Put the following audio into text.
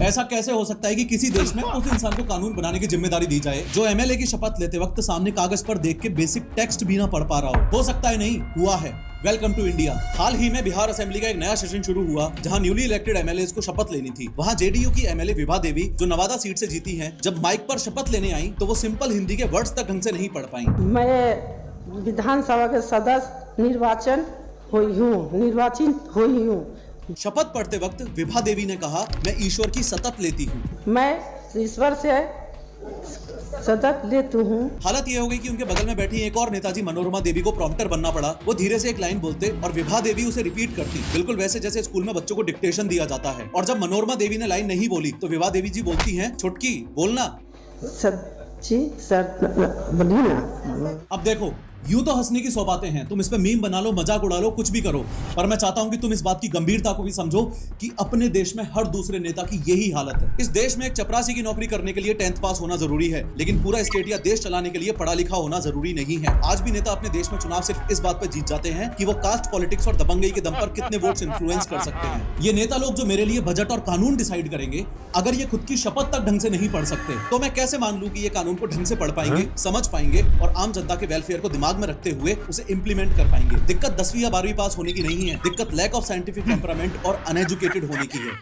ऐसा कैसे हो सकता है कि किसी देश में उस इंसान को कानून बनाने की जिम्मेदारी दी जाए जो एमएलए की शपथ लेते वक्त सामने कागज पर देख के बेसिक टेक्स्ट भी ना पढ़ पा रहा हो सकता है नहीं हुआ है। Welcome to India. हाल ही में बिहार असेंबली का एक नया सेशन शुरू हुआ जहां न्यूली इलेक्टेड एमएलए को शपथ लेनी थी। वहां जेडीयू की एमएलए विभा देवी जो नवादा सीट से जीती हैं, जब माइक पर शपथ लेने आई तो वो सिंपल हिंदी के वर्ड्स तक ढंग से नहीं पढ़ पाई। मैं विधानसभा के सदस्य निर्वाचित हुई हूँ। शपथ पढ़ते वक्त विभा देवी ने कहा, मैं ईश्वर की सतत लेती हूँ। मैं ईश्वर से सतत लेती हूँ। हालत ये हो गई कि उनके बगल में बैठी एक और नेताजी मनोरमा देवी को प्रॉम्प्टर बनना पड़ा। वो धीरे से एक लाइन बोलते और विभा देवी उसे रिपीट करती, बिल्कुल वैसे जैसे स्कूल में बच्चों को डिक्टेशन दिया जाता है। और जब मनोरमा देवी ने लाइन नहीं बोली तो विभा देवी जी बोलती हैं, छुटकी बोलना। अब देखो, यूं तो हंसने की 100 बातें हैं, तुम इस पे मीम बना लो, मजाक उड़ा लो, कुछ भी करो, पर मैं चाहता हूं कि तुम इस बात की गंभीरता को भी समझो कि अपने देश में हर दूसरे नेता की यही हालत है। इस देश में एक चपरासी की नौकरी करने के लिए 10th पास होना जरूरी है, लेकिन पूरा स्टेट या देश चलाने के लिए पढ़ा लिखा होना जरूरी नहीं है। आज भी नेता अपने देश में चुनाव सिर्फ इस बात पर जीत जाते हैं कि वो कास्ट पॉलिटिक्स और दबंगई के दम पर कितने वोट्स इन्फ्लुएंस कर सकते हैं। ये नेता लोग जो मेरे लिए बजट और कानून डिसाइड करेंगे, अगर ये खुद की शपथ तक ढंग से नहीं पढ़ सकते तो मैं कैसे मान लूं कि ये कानून को ढंग से पढ़ पाएंगे, समझ पाएंगे और आम जनता के वेलफेयर को दिमाग में रखते हुए उसे इंप्लीमेंट कर पाएंगे। दिक्कत 10वीं या 12वीं पास होने की नहीं है, दिक्कत लैक ऑफ साइंटिफिक टेम्परामेंट और अनएजुकेटेड होने की है।